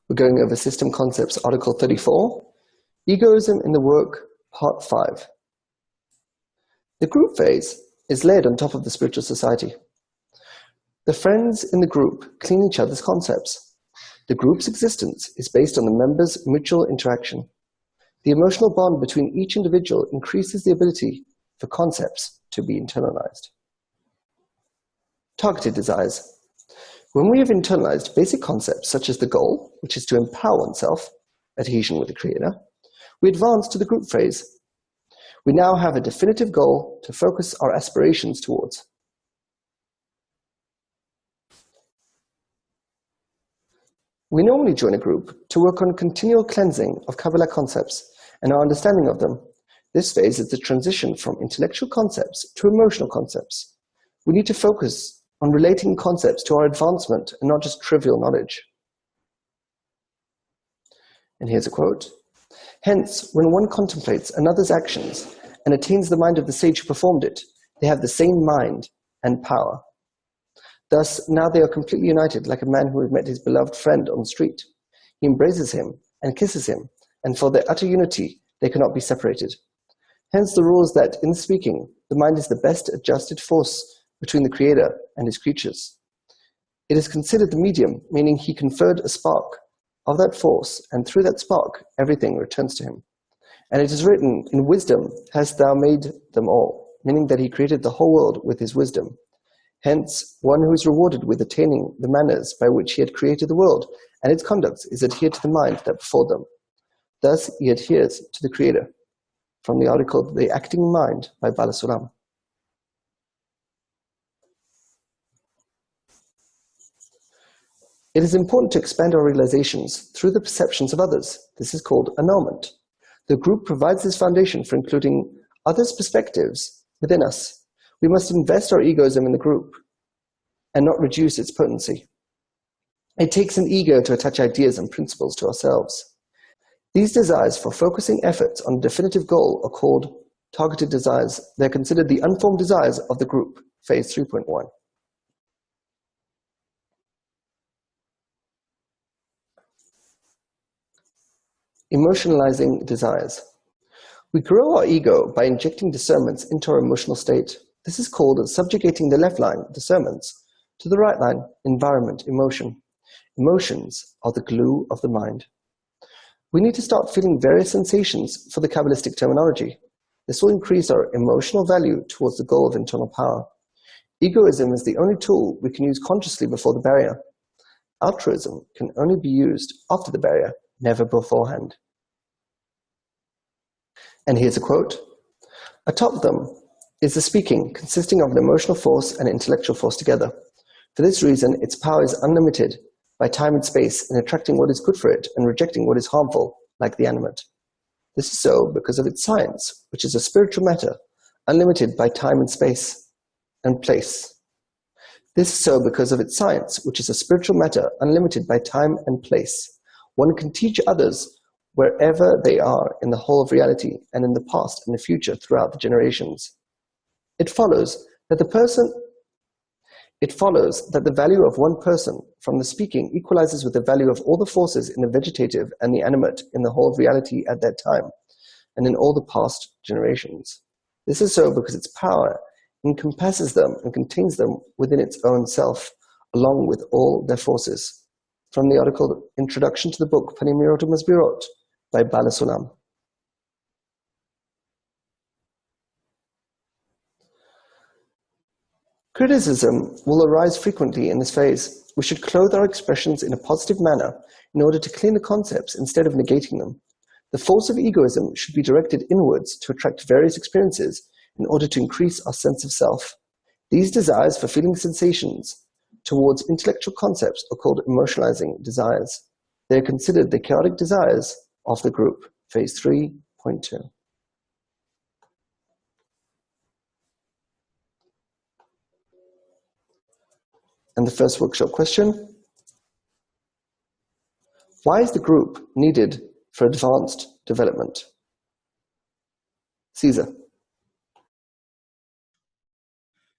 We're going over System Concepts, Article 34, Egoism in the Work, Part 5. The group phase is laid on top of the spiritual society. The friends in the group clean each other's concepts. The group's existence is based on the members' mutual interaction. The emotional bond between each individual increases the ability for concepts to be internalized. Targeted desires. When we have internalized basic concepts such as the goal, which is to empower oneself, adhesion with the Creator, we advance to the group phase. We now have a definitive goal to focus our aspirations towards. We normally join a group to work on continual cleansing of Kabbalah concepts and our understanding of them. This phase is the transition from intellectual concepts to emotional concepts. We need to focus on relating concepts to our advancement and not just trivial knowledge. And here's a quote. Hence, when one contemplates another's actions and attains the mind of the sage who performed it, they have the same mind and power. Thus, now they are completely united, like a man who has met his beloved friend on the street. He embraces him and kisses him, and for their utter unity, they cannot be separated. Hence the rule is that, in speaking, the mind is the best adjusted force between the Creator and his creatures. It is considered the medium, meaning he conferred a spark of that force, and through that spark, everything returns to him. And it is written, in wisdom hast thou made them all, meaning that he created the whole world with his wisdom. Hence, one who is rewarded with attaining the manners by which he had created the world and its conducts is adhered to the mind that before them. Thus, he adheres to the Creator. From the article, The Acting Mind by Bala Sulam. It is important to expand our realizations through the perceptions of others. This is called annulment. The group provides this foundation for including others' perspectives within us. We must invest our egoism in the group and not reduce its potency. It takes an ego to attach ideas and principles to ourselves. These desires for focusing efforts on a definitive goal are called targeted desires. They're considered the unformed desires of the group, phase 3.1. Emotionalizing desires. We grow our ego by injecting discernments into our emotional state. This is called subjugating the left line, discernments, to the right line, environment, emotion. Emotions are the glue of the mind. We need to start feeling various sensations for the Kabbalistic terminology. This will increase our emotional value towards the goal of internal power. Egoism is the only tool we can use consciously before the barrier. Altruism can only be used after the barrier, never beforehand. And here's a quote. Atop them is the speaking, consisting of an emotional force and intellectual force together. For this reason, its power is unlimited by time and space in attracting what is good for it and rejecting what is harmful, like the animate. This is so because of its science, which is a spiritual matter, unlimited by time and space and place. This is so because of its science, which is a spiritual matter, unlimited by time and place. One can teach others wherever they are in the whole of reality and in the past and the future throughout the generations. It follows that the value of one person from the speaking equalizes with the value of all the forces in the vegetative and the animate in the whole of reality at that time and in all the past generations. This is so because its power encompasses them and contains them within its own self, along with all their forces. From the article Introduction to the book Panimirot Masbirot by Bala Sulam. Criticism will arise frequently in this phase. We should clothe our expressions in a positive manner in order to clean the concepts instead of negating them. The force of egoism should be directed inwards to attract various experiences in order to increase our sense of self. These desires for feeling sensations towards intellectual concepts are called emotionalizing desires. They are considered the chaotic desires of the group, phase 3.2. And the first workshop question: why is the group needed for advanced development? Caesar.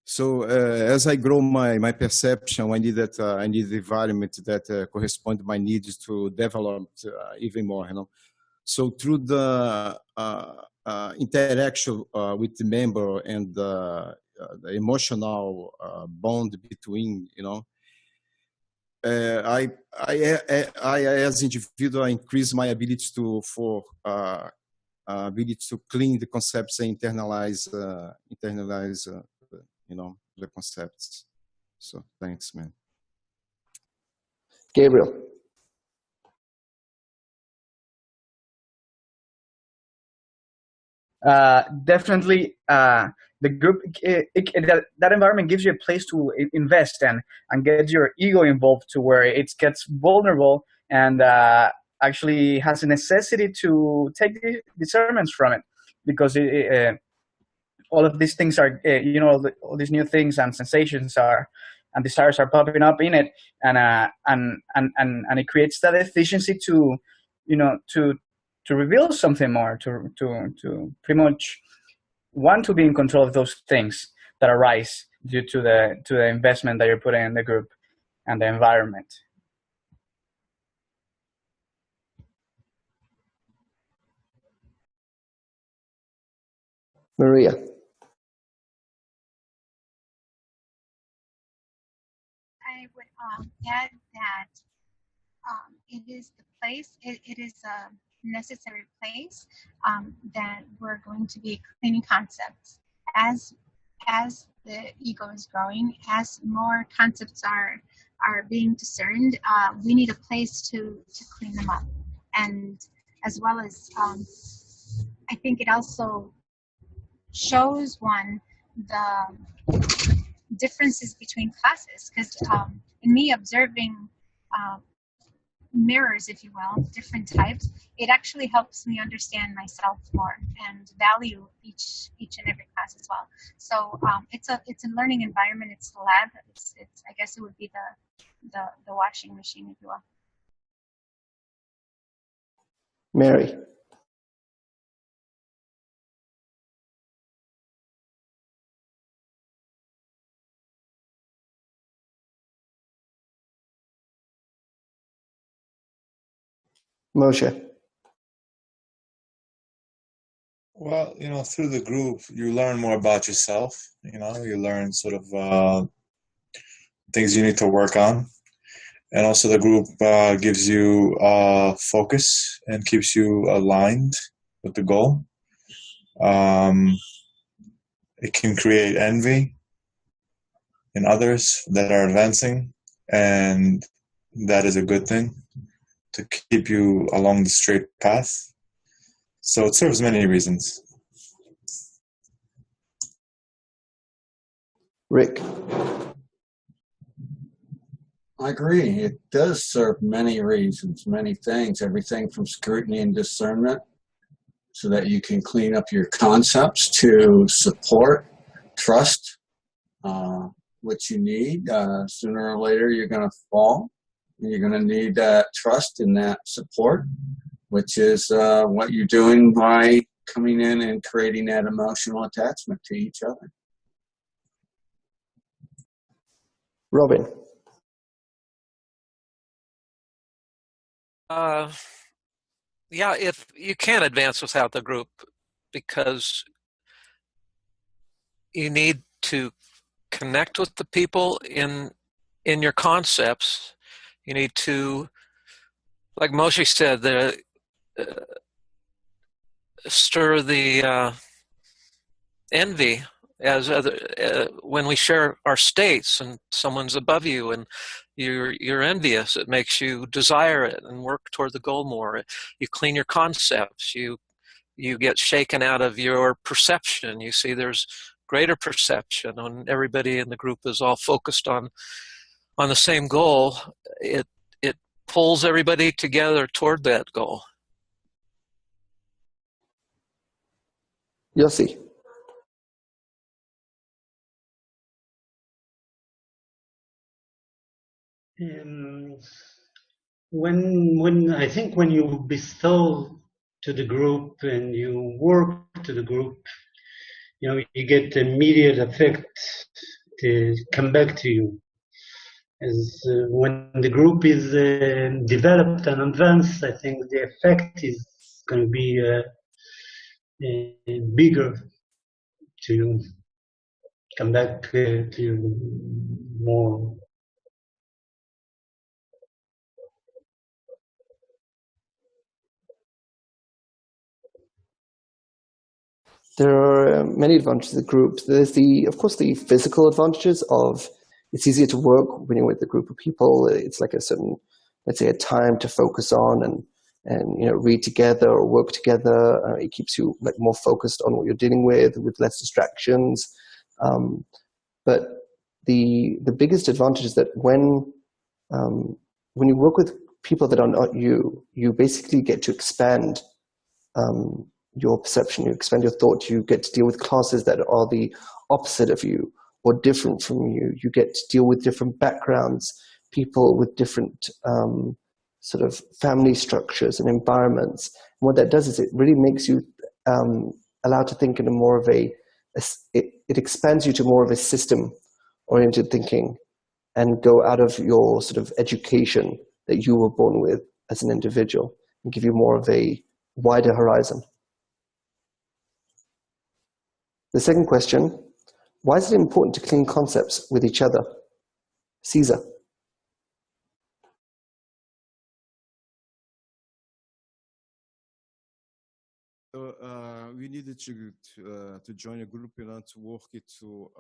So as I grow my perception, I need that I need the environment that correspond to my needs to develop even more. So through the interaction with the member and the emotional bond between, I as individual increase my ability ability to clean the concepts and internalize the concepts. So thanks, man. Gabriel. Definitely, the group, that environment gives you a place to invest and get your ego involved to where it gets vulnerable and actually has a necessity to take the discernments from it, because all of these things are, all these new things and sensations are and desires are popping up in it, and it creates that efficiency to, to reveal something more, to pretty much want to be in control of those things that arise due to the investment that you're putting in the group and the environment. Maria. I would add that it is the place, it is a necessary place that we're going to be cleaning concepts. As the ego is growing, as more concepts are being discerned, we need a place to clean them up. And as well as, I think it also shows one the differences between classes, because in me observing mirrors, if you will, different types, it actually helps me understand myself more and value each and every class as well. So it's a learning environment. It's the lab. It's I guess it would be the washing machine, if you will. Mary. Moshe. Well, through the group, you learn more about yourself. You learn sort of things you need to work on. And also the group gives you focus and keeps you aligned with the goal. It can create envy in others that are advancing, and that is a good thing to keep you along the straight path. So it serves many reasons. Rick. I agree. It does serve many reasons, many things, everything from scrutiny and discernment, so that you can clean up your concepts, to support, trust, what you need. Sooner or later, you're going to fall. And you're going to need that trust and that support, which is what you're doing by coming in and creating that emotional attachment to each other. Robin. Yeah, if you can't advance without the group, because you need to connect with the people in your concepts. You need to, like Moshe said, stir the envy as when we share our states and someone's above you and you're envious. It makes you desire it and work toward the goal more. You clean your concepts. You get shaken out of your perception. You see there's greater perception when everybody in the group is all focused on the same goal. It pulls everybody together toward that goal. Yossi. When I think when you bestow to the group and you work to the group, you get immediate effect come back to you. As when the group is developed and advanced, I think the effect is going to be bigger to come back to more. There are many advantages of the group. There's of course, the physical advantages of it's easier to work when you're with a group of people. It's like a certain, let's say, a time to focus on and read together or work together. It keeps you like more focused on what you're dealing with less distractions. But the biggest advantage is that when you work with people that are not you, you basically get to expand your perception, you expand your thought, you get to deal with classes that are the opposite of you or different from you. You get to deal with different backgrounds, people with different sort of family structures and environments. And what that does is it really makes you allowed to think in a more of it expands you to more of a system-oriented thinking and go out of your sort of education that you were born with as an individual and give you more of a wider horizon. The second question, why is it important to clean concepts with each other? Caesar. We needed to join a group, to work to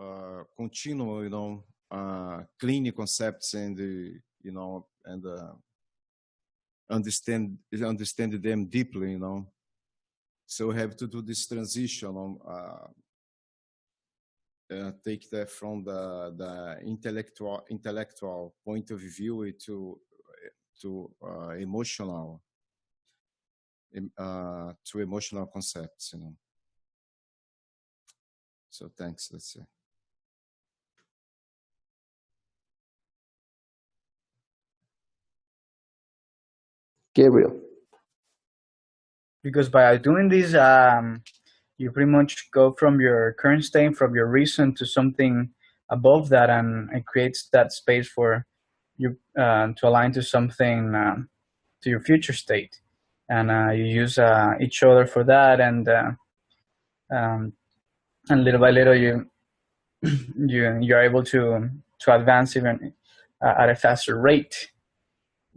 continue, cleaning concepts and understand them deeply, So we have to do this transition, take that from the intellectual point of view to emotional concepts, So thanks. Let's say. Gabriel. Because by doing this, you pretty much go from your current state, from your reason to something above that, and it creates that space for you to align to something, to your future state. And you use each other for that, and little by little you're able to advance even at a faster rate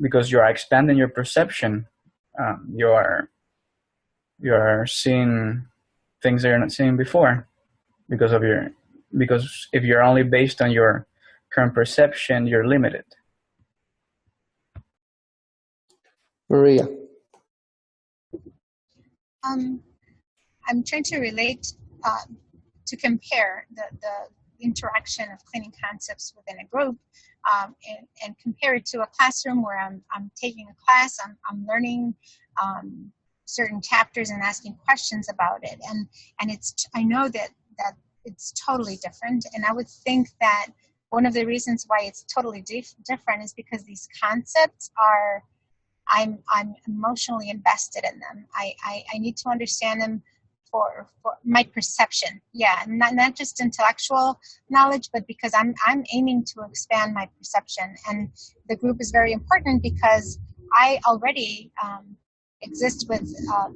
because you are expanding your perception. You are seeing things that you're not seeing before because if you're only based on your current perception, you're limited. Maria. I'm trying to relate to compare the interaction of cleaning concepts within a group and compare it to a classroom where I'm taking a class, I'm learning certain chapters and asking questions about it, and I know that it's totally different, and I would think that one of the reasons why it's totally different is because these concepts are I'm emotionally invested in them. I need to understand them for my perception. Yeah, not just intellectual knowledge, but because I'm aiming to expand my perception. And the group is very important because I already exist with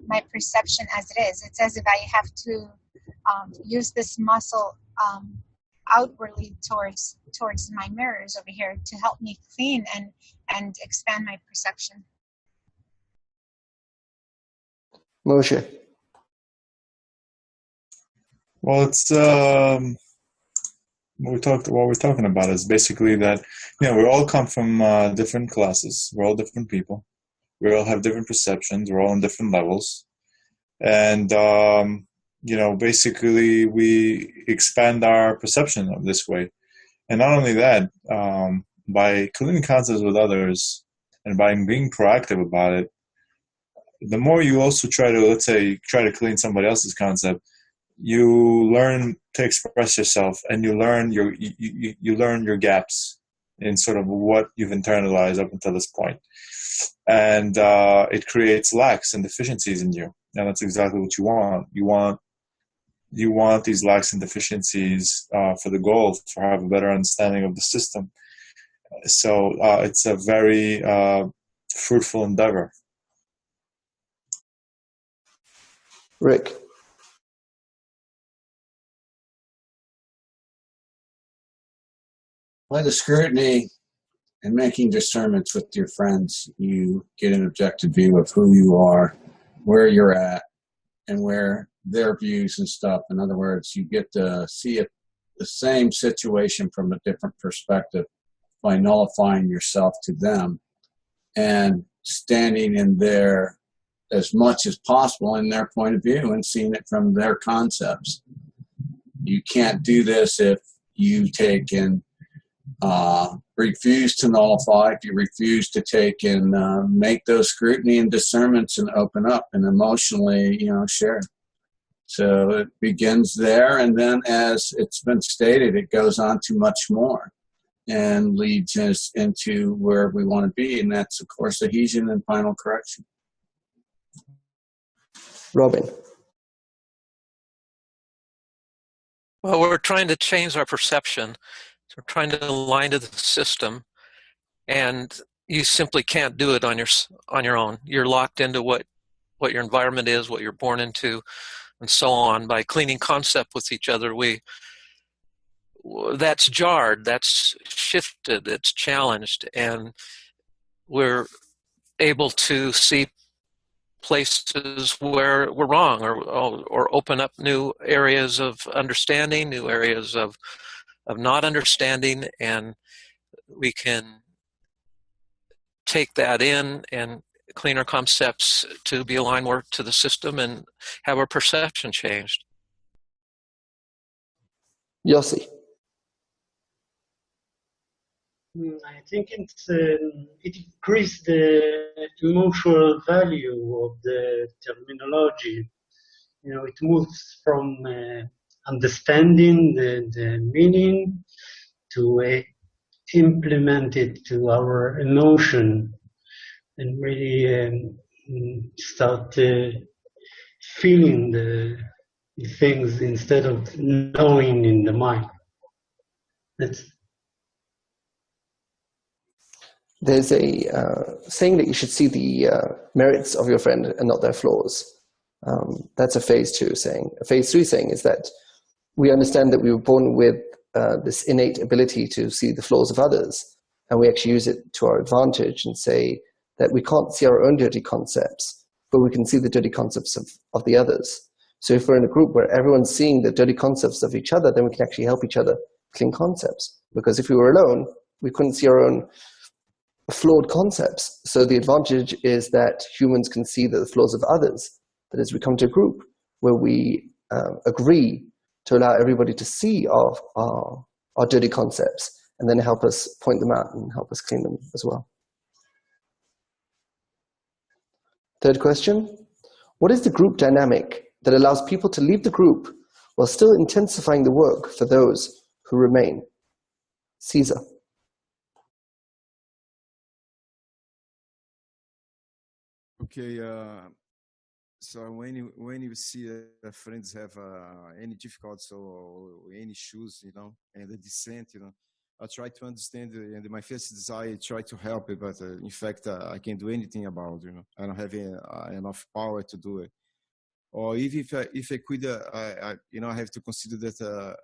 my perception as it is. It's as if I have to use this muscle outwardly towards my mirrors over here to help me clean and expand my perception. Moshe. Well, it's what we're talking about is basically that we all come from different classes. We're all different people. We all have different perceptions. We're all on different levels, and basically we expand our perception of this way. And not only that, by cleaning concepts with others and by being proactive about it, the more you also try to clean somebody else's concept, you learn to express yourself, and you learn your gaps in sort of what you've internalized up until this point. And it creates lacks and deficiencies in you. And that's exactly what you want. You want you want these lacks and deficiencies for the goal, for have a better understanding of the system. So it's a very fruitful endeavor. Rick. By the scrutiny and making discernments with your friends, you get an objective view of who you are, where you're at, and where their views and stuff. In other words, you get to see it, the same situation from a different perspective by nullifying yourself to them and standing in their, as much as possible, in their point of view and seeing it from their concepts. You can't do this if you take and refuse to nullify, if you refuse to take and make those scrutiny and discernments and open up and emotionally, share. So it begins there, and then as it's been stated, it goes on to much more and leads us into where we want to be, and that's, of course, adhesion and final correction. Robin. Well, we're trying to change our perception. So we're trying to align to the system, and you simply can't do it on your own. You're locked into what your environment is, what you're born into, and so on. By cleaning concept with each other, that's jarred, that's shifted, it's challenged, and we're able to see places where we're wrong, or open up new areas of understanding, new areas of not understanding, and we can take that in and clean our concepts to be aligned more to the system and have our perception changed. Yossi. I think it increased the emotional value of the terminology. It moves from understanding the meaning to implement it to our emotion and really start feeling the things instead of knowing in the mind. There's a saying that you should see the merits of your friend and not their flaws. That's a phase 2 saying. A phase 3 saying is that we understand that we were born with this innate ability to see the flaws of others, and we actually use it to our advantage and say that we can't see our own dirty concepts, but we can see the dirty concepts of the others. So if we're in a group where everyone's seeing the dirty concepts of each other, then we can actually help each other clean concepts. Because if we were alone, we couldn't see our own flawed concepts. So the advantage is that humans can see the flaws of others. That as we come to a group where we agree to allow everybody to see our dirty concepts and then help us point them out and help us clean them as well. Third question, what is the group dynamic that allows people to leave the group while still intensifying the work for those who remain? Caesar. Okay, so when you see friends have any difficulties or any issues, and the dissent, I try to understand, and my first desire try to help it, but in fact, I can't do anything about it. I don't have enough power to do it. Or if I could, I have to consider that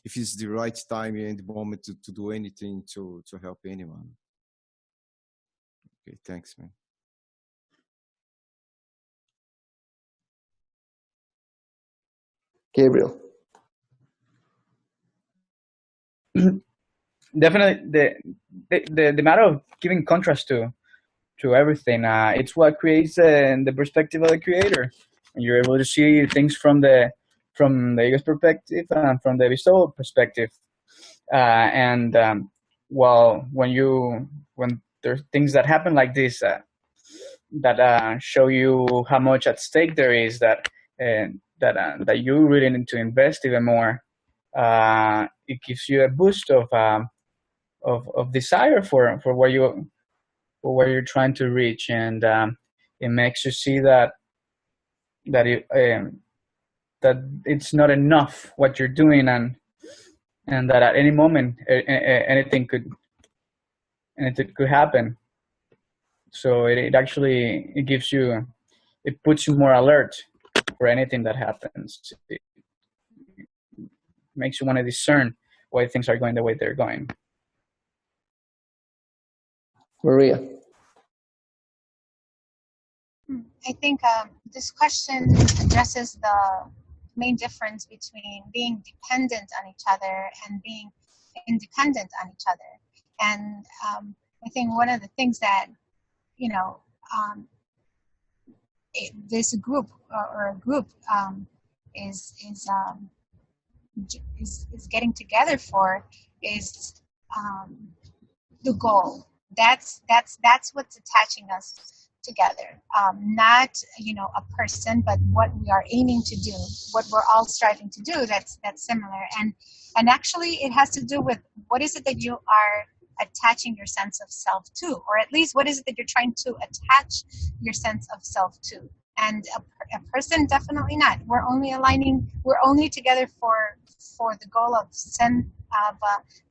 if it's the right time and the moment to do anything to help anyone. Okay, thanks, man. Gabriel. Definitely, the matter of giving contrast to everything, it's what creates the perspective of the creator. You're able to see things from the ego's perspective and from the bestowal perspective. When there's things that happen like this that show you how much at stake there is, that you really need to invest even more, it gives you a boost of desire for where you're trying to reach, and it makes you see that that it's not enough what you're doing, and that at any moment anything could happen. So it actually it puts you more alert for anything that happens. It makes you want to discern why things are going the way they're going. Maria. I think this question addresses the main difference between being dependent on each other and being independent on each other. And I think one of the things that, this group or a group is getting together for is the goal. That's what's attaching us together. Not a person, but what we are aiming to do, what we're all striving to do. That's similar, and actually it has to do with what is it that you are attaching your sense of self to, or at least what is it that you're trying to attach your sense of self to. And a person, definitely not. We're only together for the goal of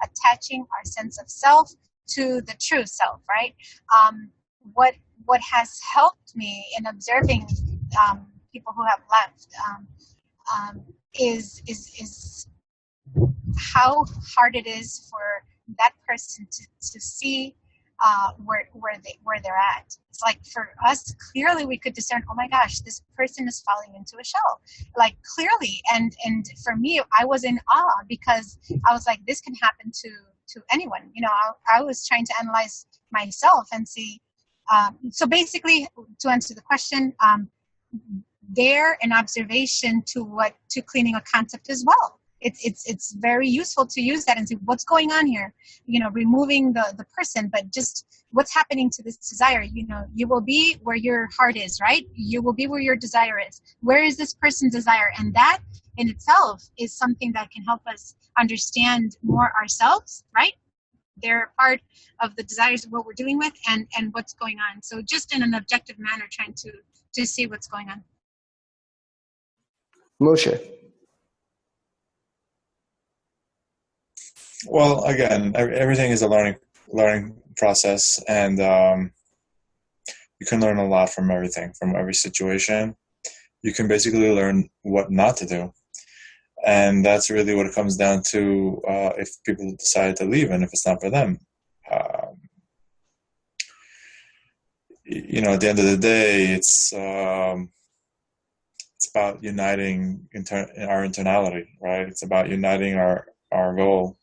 attaching our sense of self to the true self, right? What has helped me in observing people who have left is how hard it is for that person to see where they're at. It's like for us, clearly we could discern, oh my gosh, this person is falling into a shell, like clearly. And for me, I was in awe because I was like, this can happen to anyone. I was trying to analyze myself and see. So basically, to answer the question, they're an observation to cleaning a concept as well. It's very useful to use that and see what's going on here, removing the person, but just what's happening to this desire. You will be where your heart is, right? You will be where your desire is. Where is this person's desire? And that in itself is something that can help us understand more ourselves, right? They're part of the desires of what we're dealing with and what's going on. So just in an objective manner, trying to see what's going on. Moshe. Well, again, everything is a learning process, and you can learn a lot from everything, from every situation. You can basically learn what not to do, and that's really what it comes down to. If people decide to leave, and if it's not for them, at the end of the day, it's about uniting our internality, right? It's about uniting our goal.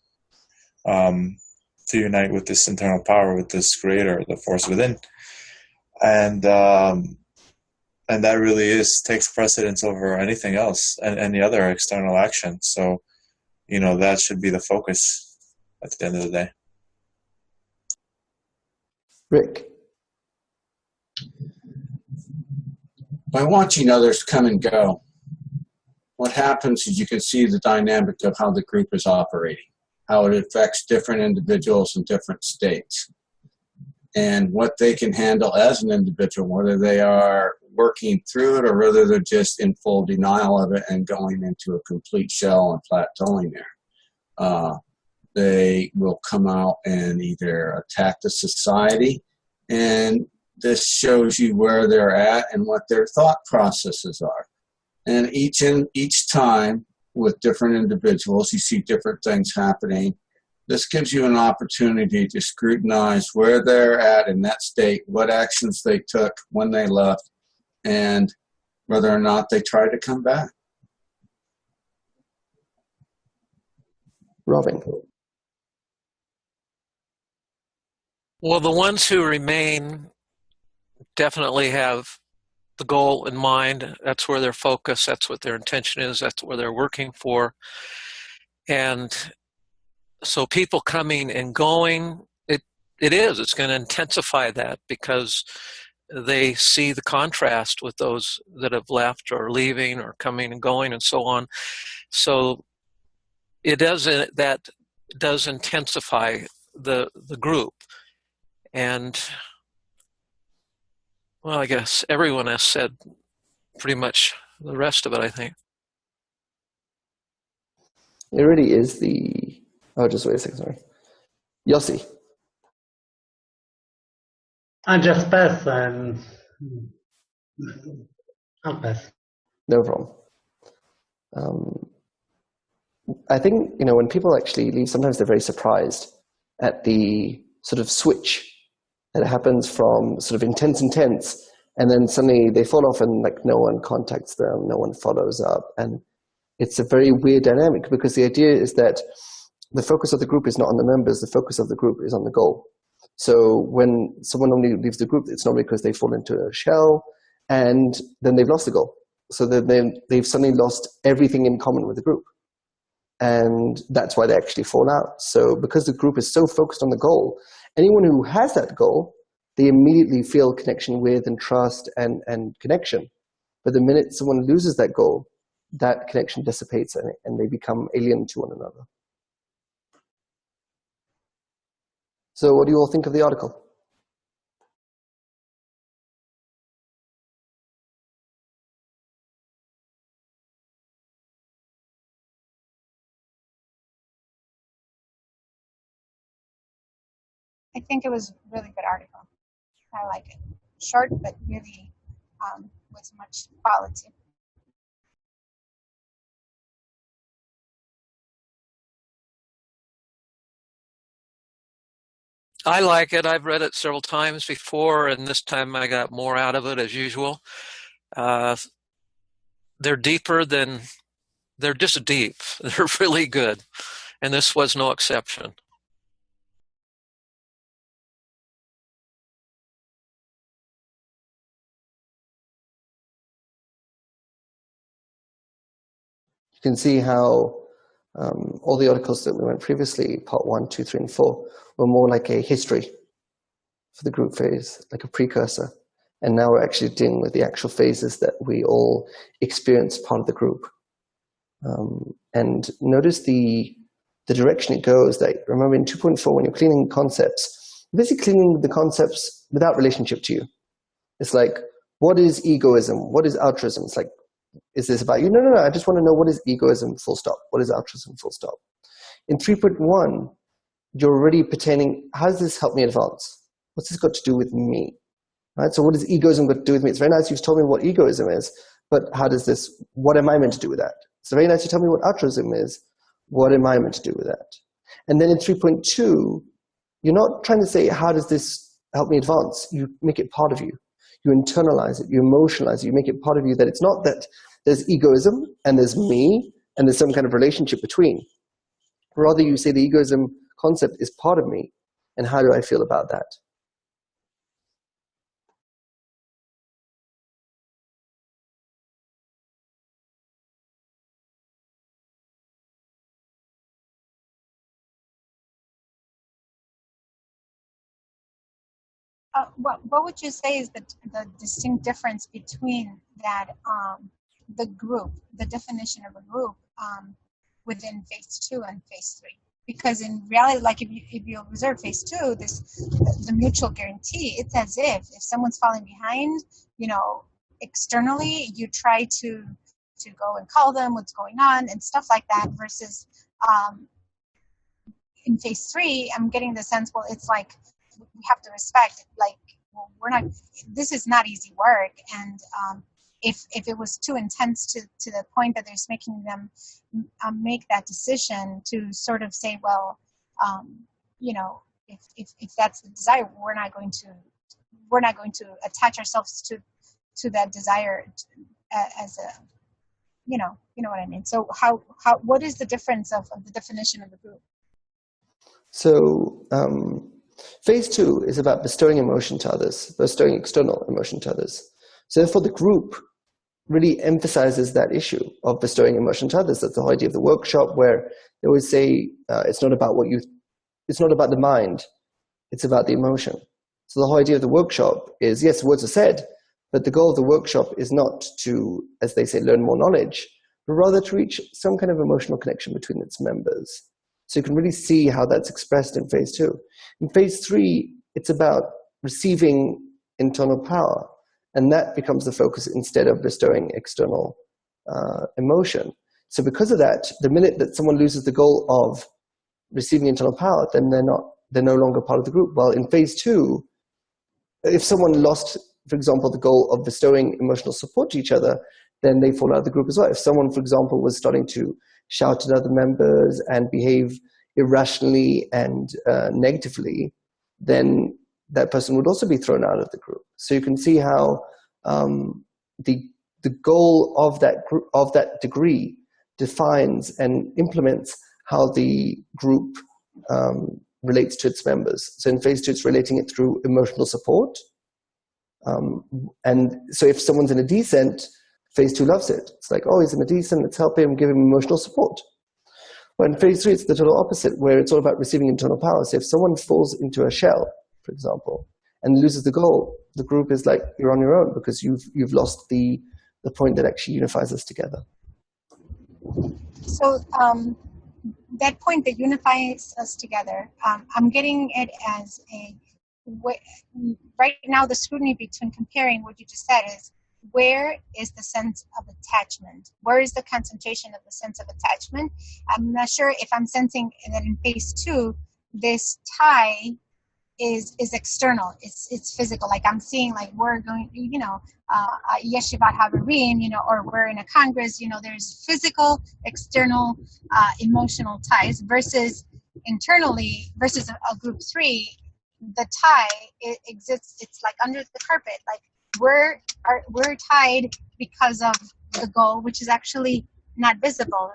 To unite with this internal power, with this creator, the force within, and that really takes precedence over anything else and any other external action. So, that should be the focus at the end of the day. Rick. By watching others come and go, what happens is you can see the dynamic of how the group is operating, how it affects different individuals in different states, and what they can handle as an individual, whether they are working through it or whether they're just in full denial of it and going into a complete shell and plateauing there. They will come out and either attack the society, and this shows you where they're at and what their thought processes are. And each time, with different individuals, you see different things happening. This gives you an opportunity to scrutinize where they're at in that state, what actions they took when they left, and whether or not they try to come back. Robin. Well, the ones who remain definitely have the goal in mind. That's where their focus, that's what their intention is, that's where they're working for. And so people coming and going, it's going to intensify that because they see the contrast with those that have left or leaving or coming and going and so on. So that does intensify the group. And well, I guess everyone has said pretty much the rest of it, I think. It really is the, oh, just wait a second, sorry. Yossi. I just pass. I'll pass. No problem. I think, when people actually leave, sometimes they're very surprised at the sort of switch that happens from sort of intense, and then suddenly they fall off and like no one contacts them, no one follows up. And it's a very weird dynamic because the idea is that the focus of the group is not on the members, the focus of the group is on the goal. So when someone normally leaves the group, it's normally because they fall into a shell and then they've lost the goal. So that they've suddenly lost everything in common with the group. And that's why they actually fall out. So because the group is so focused on the goal, anyone who has that goal, they immediately feel connection with and trust and connection. But the minute someone loses that goal, that connection dissipates and they become alien to one another. So what do you all think of the article? I think it was a really good article. I like it. Short, but really with much quality. I like it. I've read it several times before, and this time I got more out of it as usual. They're deeper than, they're just deep. They're really good. And this was no exception. You can see how all the articles that we went previously, part 1, 2, 3, and 4, were more like a history for the group phase, like a precursor. And now we're actually dealing with the actual phases that we all experience part of the group. And notice the direction it goes. That, remember in 2.4, when you're cleaning concepts, you're basically cleaning the concepts without relationship to you. It's like, what is egoism? What is altruism? It's like, is this about you? No. I just want to know, what is egoism, full stop? What is altruism, full stop? In 3.1, you're already pertaining, how does this help me advance? What's this got to do with me? Right? So what does egoism got to do with me? It's very nice you've told me what egoism is, but how does this, what am I meant to do with that? It's very nice you tell me what altruism is. What am I meant to do with that? And then in 3.2, you're not trying to say, how does this help me advance? You make it part of you. You internalize it, you emotionalize it, you make it part of you, that it's not that there's egoism and there's me and there's some kind of relationship between. Rather, you say the egoism concept is part of me, and how do I feel about that? What would you say is the distinct difference between that the group, the definition of a group within phase 2 and phase 3? Because in reality, like if you observe phase 2, the mutual guarantee, it's as if someone's falling behind, externally, you try to go and call them what's going on and stuff like that, versus in phase 3, I'm getting the sense, well, it's like we have to respect, like, well, this is not easy work, and if it was too intense to the point that there's making them make that decision to sort of say, well, if that's the desire, we're not going to attach ourselves to that desire as a, you know what I mean. So what is the difference of the definition of the group? So phase 2 is about bestowing emotion to others, bestowing external emotion to others. So therefore the group really emphasizes that issue of bestowing emotion to others. That's the whole idea of the workshop, where they always say it's not about the mind, it's about the emotion. So the whole idea of the workshop is, yes, words are said, but the goal of the workshop is not to, as they say, learn more knowledge, but rather to reach some kind of emotional connection between its members. So you can really see how that's expressed in phase 2. In phase 3, it's about receiving internal power, and that becomes the focus instead of bestowing external emotion. So because of that, the minute that someone loses the goal of receiving internal power, then they're no longer part of the group. Well, in phase 2, if someone lost, for example, the goal of bestowing emotional support to each other, then they fall out of the group as well. If someone, for example, was starting to shout at other members and behave irrationally and negatively, then that person would also be thrown out of the group. So you can see how the goal of that degree defines and implements how the group relates to its members. So in phase 2, it's relating it through emotional support. And so if someone's in a descent, phase 2 loves it. It's like, oh, he's in a descent, let's help him, give him emotional support. Well, in phase 3, it's the total opposite, where it's all about receiving internal power. So if someone falls into a shell, for example, and loses the goal, the group is like, you're on your own because you've lost the point that actually unifies us together. So that point that unifies us together, I'm getting it as right now the scrutiny between comparing what you just said is, where is the sense of attachment? Where is the concentration of the sense of attachment? I'm not sure if I'm sensing that in phase 2, this tie is external. It's physical. Like I'm seeing, like we're going, Yeshivat Havarim, or we're in a congress. There's physical, external, emotional ties versus internally versus a group 3. The tie exists. It's like under the carpet. Like we're tied because of the goal, which is actually not visible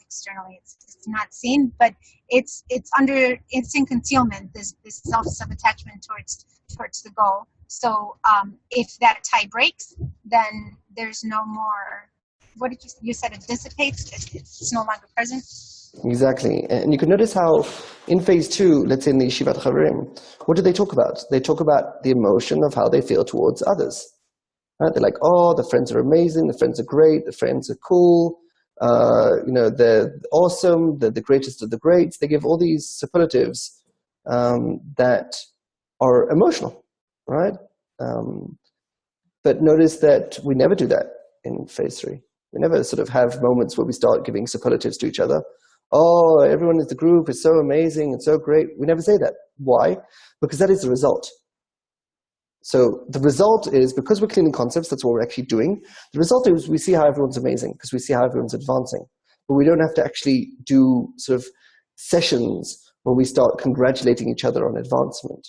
externally. It's not seen, but it's in concealment. This self attachment towards the goal. So if that tie breaks, then there's no more. What did you said? It dissipates. It's no longer present. Exactly. And you can notice how in phase 2, let's say in the Yeshivat Chaverim, what do they talk about? They talk about the emotion of how they feel towards others. Right? They're like, oh, the friends are amazing, the friends are great, the friends are cool, they're awesome, they're the greatest of the greats. They give all these superlatives that are emotional, right? But notice that we never do that in phase 3. We never sort of have moments where we start giving superlatives to each other. Oh, everyone in the group is so amazing and so great. We never say that. Why? Because that is the result. So the result is, because we're cleaning concepts, that's what we're actually doing. The result is we see how everyone's amazing because we see how everyone's advancing. But we don't have to actually do sort of sessions where we start congratulating each other on advancement.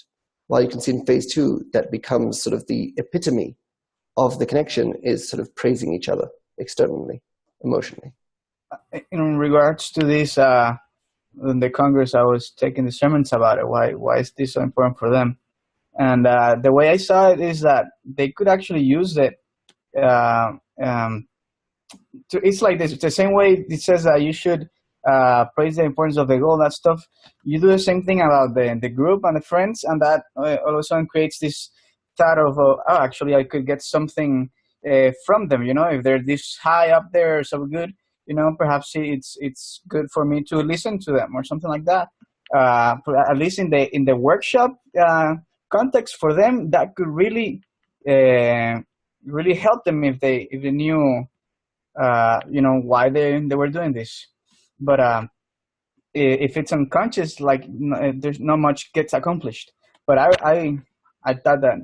While you can see in phase 2, that becomes sort of the epitome of the connection, is sort of praising each other externally, emotionally. In regards to this, in the Congress, I was taking the sermons about it. Why is this so important for them? And the way I saw it is that they could actually use it. It's like this, the same way it says that you should praise the importance of the goal, that stuff. You do the same thing about the group and the friends, and that all of a sudden creates this thought of, actually, I could get something from them. If they're this high up there, so good. Perhaps it's good for me to listen to them or something like that. At least in the workshop context for them, that could really help them if they knew why they were doing this. But if it's unconscious, like there's not much gets accomplished. But I thought that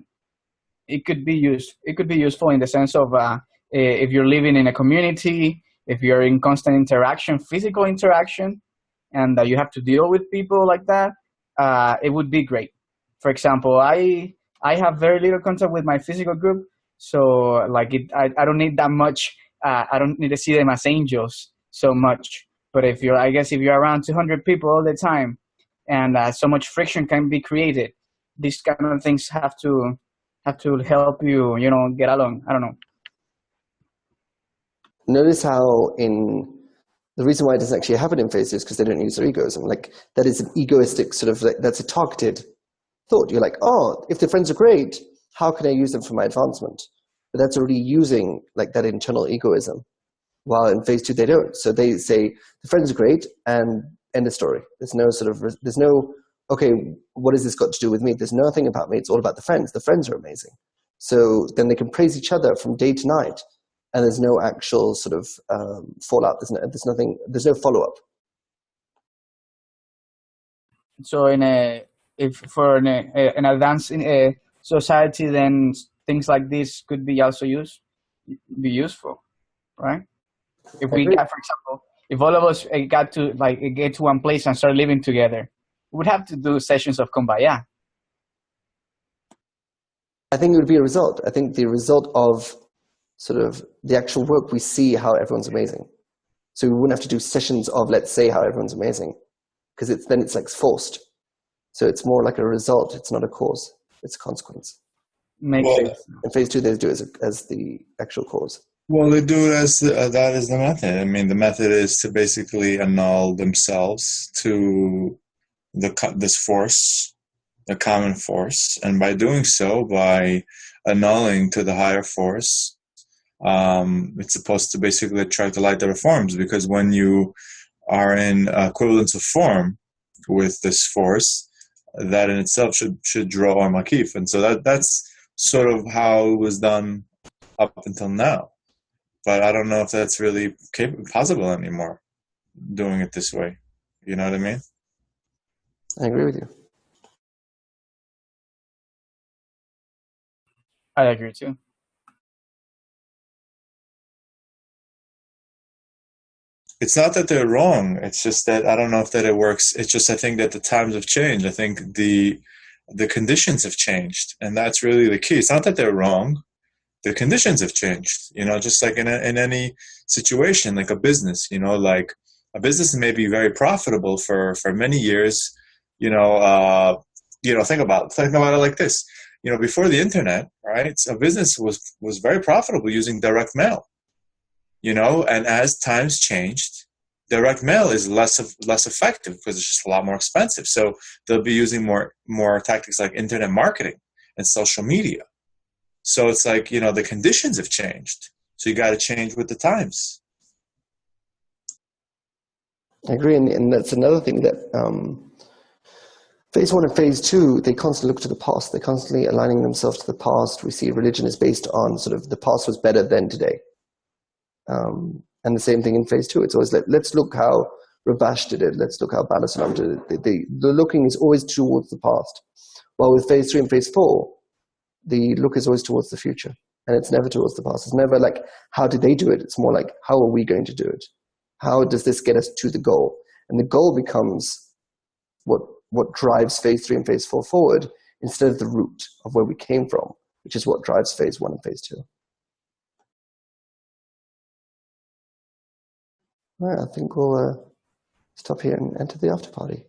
it could be useful in the sense of if you're living in a community, if you're in constant interaction, physical interaction, and you have to deal with people like that, it would be great. For example, I have very little contact with my physical group, so like I don't need that much. I don't need to see them as angels so much. But if you're around 200 people all the time, and so much friction can be created, these kind of things have to help you, get along. I don't know. Notice how the reason why it doesn't actually happen in phase 2 is because they don't use their egoism. Like that is an egoistic sort of, that's a targeted thought. You're like, oh, if the friends are great, how can I use them for my advancement? But that's already using like that internal egoism. While in phase 2 they don't. So they say the friends are great and end of story. There's no, okay, what has this got to do with me? There's nothing about me. It's all about the friends. The friends are amazing. So then they can praise each other from day to night. and there's no actual sort of fallout. There's no follow-up. So if for an advanced in a society, then things like this could be also be useful, right? If we got, for example, if all of us got to get to one place and start living together, we would have to do sessions of kumbaya. I think it would be a result. I think the result of sort of the actual work, we see how everyone's amazing. So we wouldn't have to do sessions of let's say how everyone's amazing, because it's like forced. So it's more like a result. It's not a cause. It's a consequence. Makes sense. In phase 2, they do it as the actual cause. Well, they do it as that is the method. I mean, the method is to basically annul themselves to this force, the common force, and by doing so, by annulling to the higher force, it's supposed to basically attract the light that reforms. Because when you are in equivalence of form with this force, that in itself should draw Or Makif, and so that's sort of how it was done up until now. But I don't know if that's really possible anymore, doing it this way. You know what I mean? I agree with you. I agree too. It's not that they're wrong. It's just that I don't know if that it works. It's just I think that the times have changed. I think the conditions have changed, and that's really the key. It's not that they're wrong. The conditions have changed. Just like in any situation, like a business. Like a business may be very profitable for many years. Think about it like this. Before the internet, right? A business was very profitable using direct mail. And as times changed, direct mail is less effective because it's just a lot more expensive. So they'll be using more tactics like internet marketing and social media. So it's like, the conditions have changed. So you got to change with the times. I agree, and that's another thing that phase 1 and phase 2, they constantly look to the past. They're constantly aligning themselves to the past. We see religion is based on sort of the past was better than today. And the same thing in phase 2. It's always like, let's look how Rabash did it. Let's look how Balasalam did it. The looking is always towards the past. While with phase 3 and phase 4, the look is always towards the future. And it's never towards the past. It's never like, how did they do it? It's more like, how are we going to do it? How does this get us to the goal? And the goal becomes what drives phase 3 and phase 4 forward, instead of the route of where we came from, which is what drives phase 1 and phase 2. All right, I think we'll stop here and enter the after party.